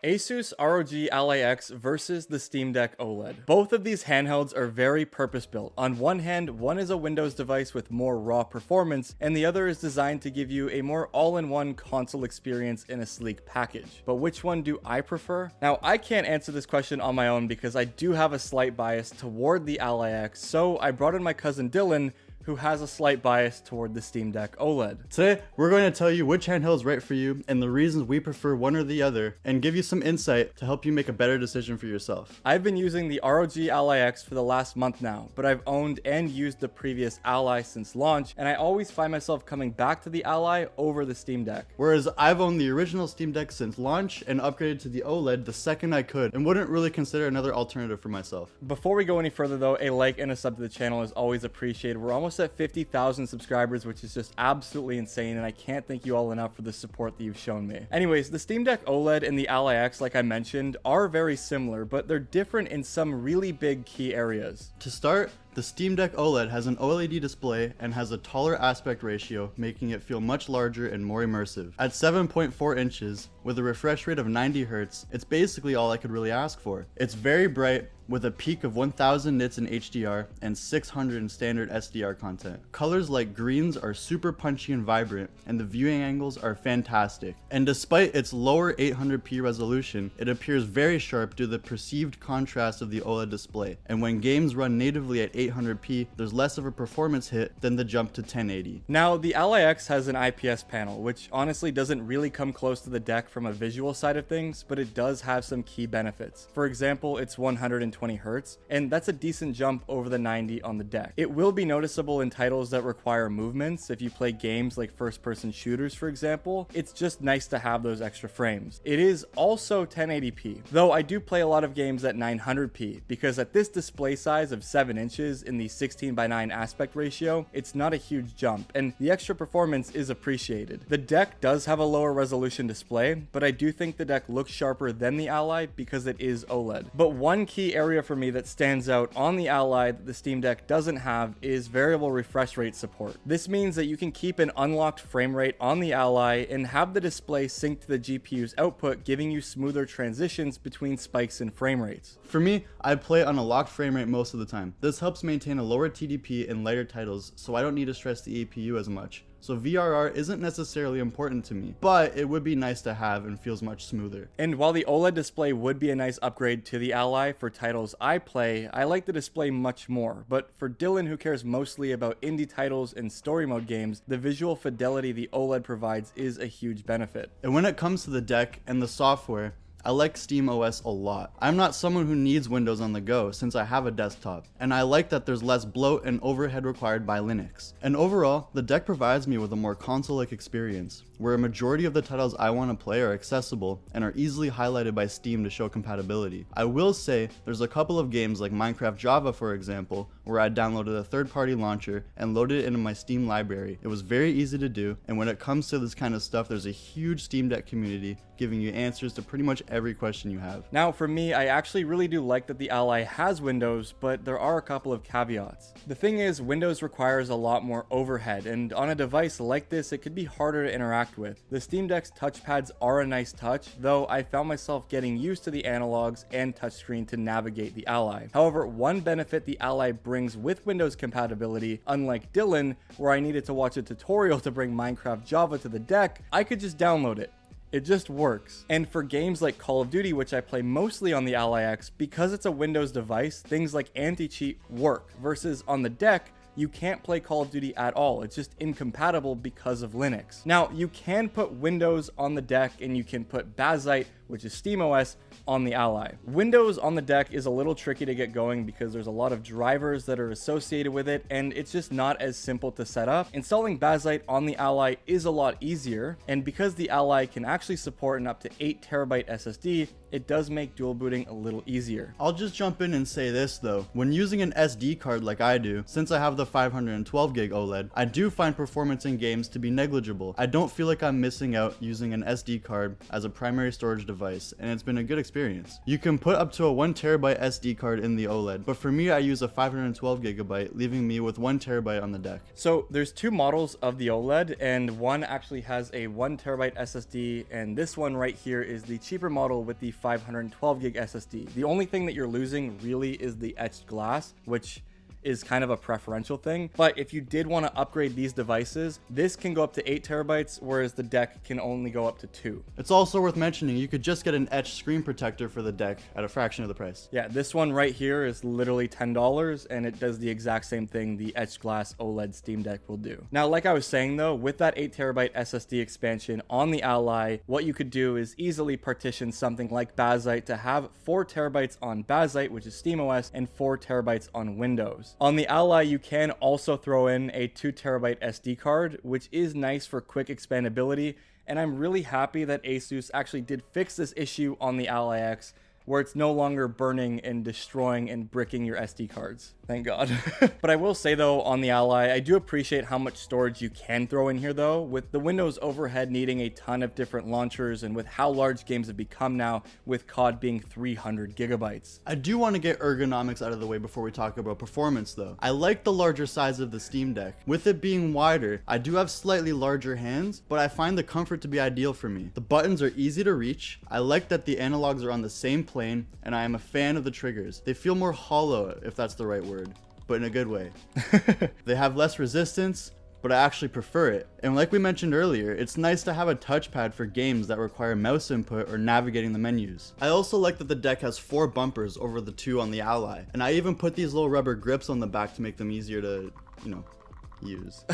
Asus ROG Ally X versus the Steam Deck OLED. Both of these handhelds are very purpose-built. On one hand, one is a Windows device with more raw performance, and the other is designed to give you a more all-in-one console experience in a sleek package. But which one do I prefer? Now, I can't answer this question on my own because I do have a slight bias toward the Ally X, so I brought in my cousin Dylan, who has a slight bias toward the Steam Deck OLED. Today, we're going to tell you which handheld is right for you and the reasons we prefer one or the other, and give you some insight to help you make a better decision for yourself. I've been using the ROG Ally X for the last month now, but I've owned and used the previous Ally since launch, and I always find myself coming back to the Ally over the Steam Deck. Whereas I've owned the original Steam Deck since launch and upgraded to the OLED the second I could, and wouldn't really consider another alternative for myself. Before we go any further though, a like and a sub to the channel is always appreciated. We're almost at 50,000 subscribers, which is just absolutely insane, and I can't thank you all enough for the support that you've shown me. Anyways, the Steam Deck OLED and the Ally X, like I mentioned, are very similar, but they're different in some really big key areas. To start, the Steam Deck OLED has an OLED display and has a taller aspect ratio, making it feel much larger and more immersive. At 7.4 inches, with a refresh rate of 90 Hz, it's basically all I could really ask for. It's very bright, with a peak of 1000 nits in HDR and 600 in standard SDR content. Colors like greens are super punchy and vibrant, and the viewing angles are fantastic. And despite its lower 800p resolution, it appears very sharp due to the perceived contrast of the OLED display. And when games run natively at 800p, there's less of a performance hit than the jump to 1080. Now, the Ally X has an IPS panel, which honestly doesn't really come close to the deck from a visual side of things, but it does have some key benefits. For example, it's 120 Hz, and that's a decent jump over the 90 on the deck. It will be noticeable in titles that require movements. If you play games like first-person shooters, for example, it's just nice to have those extra frames. It is also 1080p, though I do play a lot of games at 900p, because at this display size of 7 inches in the 16:9 aspect ratio, it's not a huge jump, and the extra performance is appreciated. The deck does have a lower resolution display, but I do think the deck looks sharper than the Ally because it is OLED. But one key area for me that stands out on the Ally that the Steam Deck doesn't have is variable refresh rate support. This means that you can keep an unlocked frame rate on the Ally and have the display sync to the GPU's output, giving you smoother transitions between spikes in frame rates. For me, I play on a locked frame rate most of the time. This helps maintain a lower TDP in lighter titles, so I don't need to stress the APU as much. So VRR isn't necessarily important to me, but it would be nice to have and feels much smoother. And while the OLED display would be a nice upgrade to the Ally for titles I play, I like the display much more. But for Dylan, who cares mostly about indie titles and story mode games, the visual fidelity the OLED provides is a huge benefit. And when it comes to the deck and the software, I like SteamOS a lot. I'm not someone who needs Windows on the go since I have a desktop, and I like that there's less bloat and overhead required by Linux. And overall, the deck provides me with a more console-like experience, where a majority of the titles I want to play are accessible and are easily highlighted by Steam to show compatibility. I will say there's a couple of games like Minecraft Java, for example, where I downloaded a third-party launcher and loaded it into my Steam library. It was very easy to do, and when it comes to this kind of stuff, there's a huge Steam Deck community giving you answers to pretty much every question you have. Now, for me, I actually really do like that the Ally has Windows, but there are a couple of caveats. The thing is, Windows requires a lot more overhead, and on a device like this, it could be harder to interact with. The Steam Deck's touchpads are a nice touch, though I found myself getting used to the analogs and touchscreen to navigate the Ally. However, one benefit the Ally brings with Windows compatibility, unlike Dylan, where I needed to watch a tutorial to bring Minecraft Java to the deck, I could just download it. It just works. And for games like Call of Duty, which I play mostly on the Ally X, because it's a Windows device, things like anti-cheat work, versus on the deck, you can't play Call of Duty at all. It's just incompatible because of Linux. Now, you can put Windows on the deck and you can put Bazzite, which is SteamOS, on the Ally. Windows on the deck is a little tricky to get going because there's a lot of drivers that are associated with it, and it's just not as simple to set up. Installing Bazzite on the Ally is a lot easier, and because the Ally can actually support an up to 8TB SSD, it does make dual booting a little easier. I'll just jump in and say this though, when using an SD card like I do, since I have the 512 gig OLED, I do find performance in games to be negligible. I don't feel like I'm missing out using an SD card as a primary storage device device, and it's been a good experience. You can put up to a 1TB SD card in the OLED, but for me I use a 512GB, leaving me with 1TB on the deck. So there's two models of the OLED, and one actually has a 1TB SSD, and this one right here is the cheaper model with the 512GB SSD. The only thing that you're losing really is the etched glass, which is kind of a preferential thing. But if you did want to upgrade these devices, this can go up to 8TB, whereas the deck can only go up to 2. It's also worth mentioning you could just get an etched screen protector for the deck at a fraction of the price. Yeah, this one right here is literally $10, and it does the exact same thing the etched glass OLED Steam Deck will do. Now, like I was saying though, with that 8TB SSD expansion on the Ally, what you could do is easily partition something like Bazzite to have 4TB on Bazzite, which is SteamOS, and 4TB on Windows. On the Ally, you can also throw in a 2TB SD card, which is nice for quick expandability, and I'm really happy that Asus actually did fix this issue on the Ally X, where it's no longer burning and destroying and bricking your SD cards. Thank God. But I will say though, on the Ally, I do appreciate how much storage you can throw in here though, with the Windows overhead needing a ton of different launchers and with how large games have become now, with COD being 300GB. I do want to get ergonomics out of the way before we talk about performance though. I like the larger size of the Steam Deck. With it being wider, I do have slightly larger hands, but I find the comfort to be ideal for me. The buttons are easy to reach. I like that the analogs are on the same plane, and I am a fan of the triggers. They feel more hollow, if that's the right word, but in a good way. They have less resistance, but I actually prefer it. And like we mentioned earlier, it's nice to have a touchpad for games that require mouse input or navigating the menus. I also like that the deck has 4 bumpers over the 2 on the Ally, and I even put these little rubber grips on the back to make them easier to, use.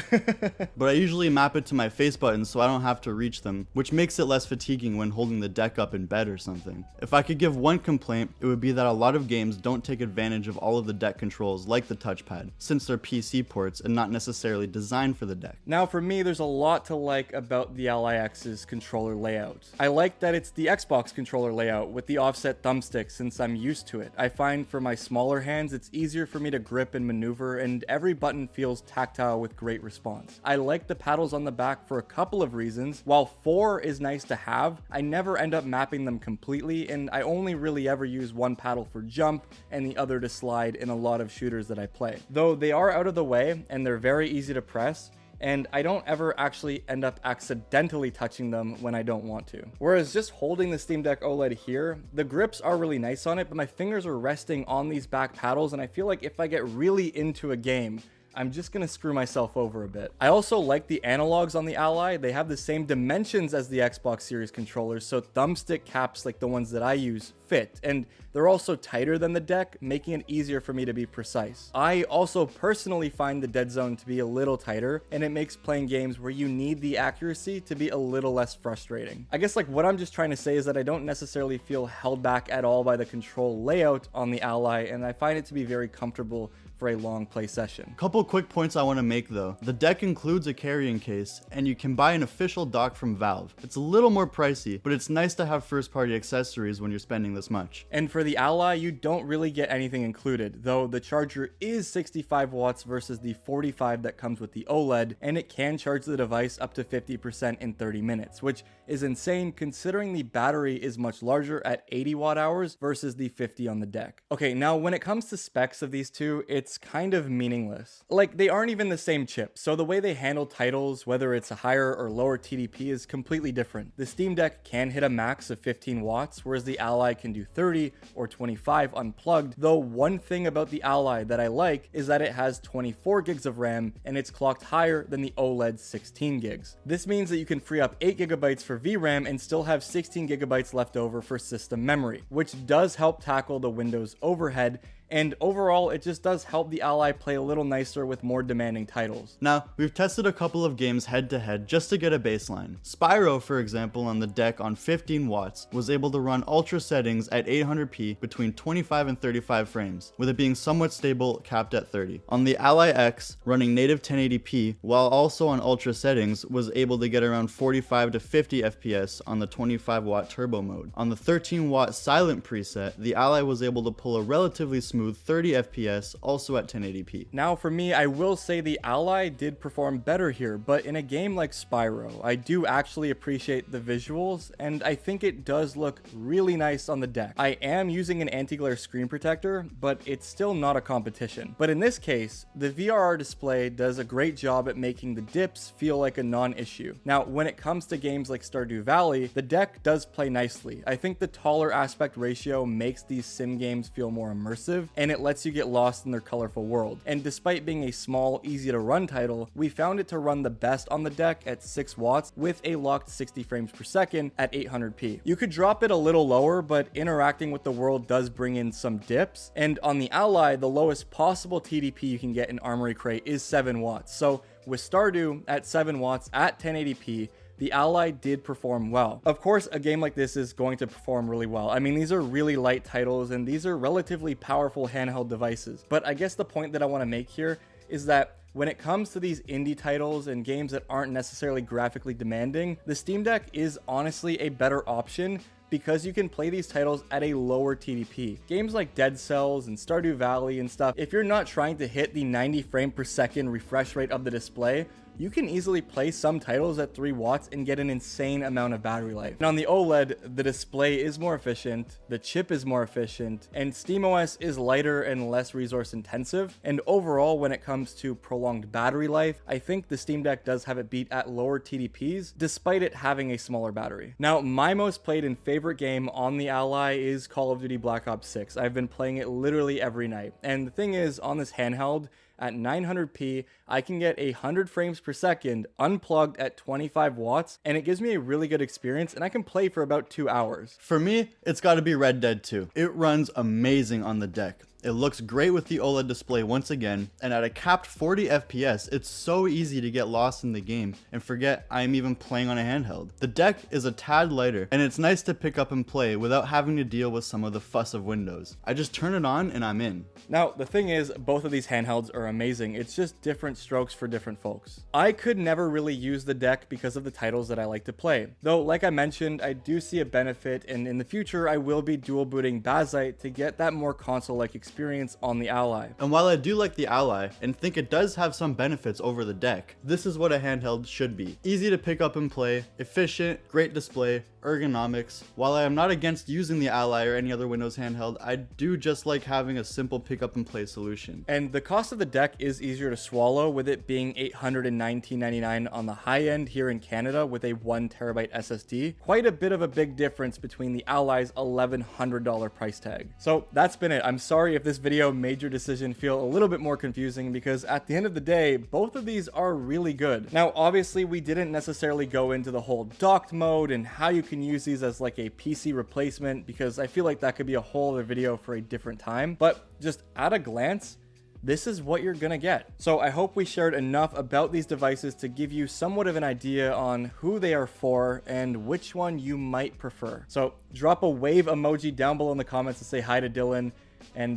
But I usually map it to my face buttons so I don't have to reach them, which makes it less fatiguing when holding the deck up in bed or something. If I could give one complaint, it would be that a lot of games don't take advantage of all of the deck controls like the touchpad, since they're PC ports and not necessarily designed for the deck. Now for me, there's a lot to like about the Ally X's controller layout. I like that it's the Xbox controller layout with the offset thumbstick since I'm used to it. I find for my smaller hands, it's easier for me to grip and maneuver, and every button feels tactile with great response. I like the paddles on the back for a couple of reasons. While 4 is nice to have, I never end up mapping them completely, and I only really ever use one paddle for jump and the other to slide in a lot of shooters that I play. Though they are out of the way and they're very easy to press, and I don't ever actually end up accidentally touching them when I don't want to. Whereas just holding the Steam Deck OLED here, the grips are really nice on it, but my fingers are resting on these back paddles, and I feel like if I get really into a game, I'm just gonna screw myself over a bit. I also like the analogs on the Ally. They have the same dimensions as the Xbox Series controllers, so thumbstick caps like the ones that I use fit, and they're also tighter than the deck, making it easier for me to be precise. I also personally find the dead zone to be a little tighter, and it makes playing games where you need the accuracy to be a little less frustrating. I guess like what I'm just trying to say is that I don't necessarily feel held back at all by the control layout on the Ally, and I find it to be very comfortable for a long play session. Couple quick points I want to make though. The deck includes a carrying case, and you can buy an official dock from Valve. It's a little more pricey, but it's nice to have first party accessories when you're spending this much. And for the Ally, you don't really get anything included, though the charger is 65 watts versus the 45 that comes with the OLED, and it can charge the device up to 50% in 30 minutes, which is insane considering the battery is much larger at 80 watt hours versus the 50 on the deck. Okay, now when it comes to specs of these two, it's kind of meaningless. Like, they aren't even the same chip, so the way they handle titles, whether it's a higher or lower TDP, is completely different. The Steam Deck can hit a max of 15 watts, whereas the Ally can do 30 or 25 unplugged, though one thing about the Ally that I like is that it has 24 gigs of RAM and it's clocked higher than the OLED's 16 gigs. This means that you can free up 8 gigabytes for VRAM and still have 16 gigabytes left over for system memory, which does help tackle the Windows overhead. And overall, it just does help the Ally play a little nicer with more demanding titles. Now, we've tested a couple of games head to head just to get a baseline. Spyro, for example, on the deck on 15 watts, was able to run ultra settings at 800p between 25 and 35 frames, with it being somewhat stable capped at 30. On the Ally X, running native 1080p, while also on ultra settings, was able to get around 45 to 50 FPS on the 25 watt turbo mode. On the 13 watt silent preset, the Ally was able to pull a relatively smooth smooth 30 FPS, also at 1080p. Now for me, I will say the Ally did perform better here, but in a game like Spyro, I do actually appreciate the visuals, and I think it does look really nice on the deck. I am using an anti-glare screen protector, but it's still not a competition. But in this case, the VRR display does a great job at making the dips feel like a non-issue. Now, when it comes to games like Stardew Valley, the deck does play nicely. I think the taller aspect ratio makes these sim games feel more immersive, and it lets you get lost in their colorful world. And despite being a small, easy to run title, we found it to run the best on the deck at 6 watts with a locked 60 frames per second at 800p. You could drop it a little lower, but interacting with the world does bring in some dips. And on the Ally, the lowest possible TDP you can get in Armory Crate is 7 watts. So with Stardew at 7 watts at 1080p, the Ally did perform well. Of course, a game like this is going to perform really well. I mean, these are really light titles and these are relatively powerful handheld devices. But I guess the point that I want to make here is that when it comes to these indie titles and games that aren't necessarily graphically demanding, the Steam Deck is honestly a better option because you can play these titles at a lower TDP. Games like Dead Cells and Stardew Valley and stuff, if you're not trying to hit the 90 frame per second refresh rate of the display, you can easily play some titles at 3 watts and get an insane amount of battery life. And on the OLED, the display is more efficient, the chip is more efficient, and SteamOS is lighter and less resource intensive. And overall, when it comes to prolonged battery life, I think the Steam Deck does have it beat at lower TDPs, despite it having a smaller battery. Now, my most played and favorite game on the Ally is Call of Duty Black Ops 6. I've been playing it literally every night. And the thing is, on this handheld, at 900p, I can get 100 frames per second unplugged at 25 watts, and it gives me a really good experience, and I can play for about 2 hours. For me, it's gotta be Red Dead 2. It runs amazing on the deck. It looks great with the OLED display once again, and at a capped 40 FPS, it's so easy to get lost in the game and forget I'm even playing on a handheld. The deck is a tad lighter, and it's nice to pick up and play without having to deal with some of the fuss of Windows. I just turn it on and I'm in. Now, the thing is, both of these handhelds are amazing. It's just different strokes for different folks. I could never really use the deck because of the titles that I like to play. Though, like I mentioned, I do see a benefit, and in the future, I will be dual booting Bazzite to get that more console-like experience on the Ally. And while I do like the Ally and think it does have some benefits over the deck, this is what a handheld should be. Easy to pick up and play, efficient, great display, ergonomics. While I am not against using the Ally or any other Windows handheld, I do just like having a simple pick up and play solution. And the cost of the deck is easier to swallow, with it being $819.99 on the high end here in Canada with a 1TB SSD. Quite a bit of a big difference between the Ally's $1,100 price tag. So that's been it. I'm sorry if this video made your decision feel a little bit more confusing, because at the end of the day, both of these are really good. Now, obviously, we didn't necessarily go into the whole docked mode and how you can use these as like a PC replacement, because I feel like that could be a whole other video for a different time. But just at a glance, this is what you're gonna get. So I hope we shared enough about these devices to give you somewhat of an idea on who they are for and which one you might prefer. So drop a wave emoji down below in the comments to say hi to Dylan, and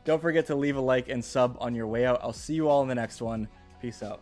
don't forget to leave a like and sub on your way out. I'll see you all in the next one. Peace out.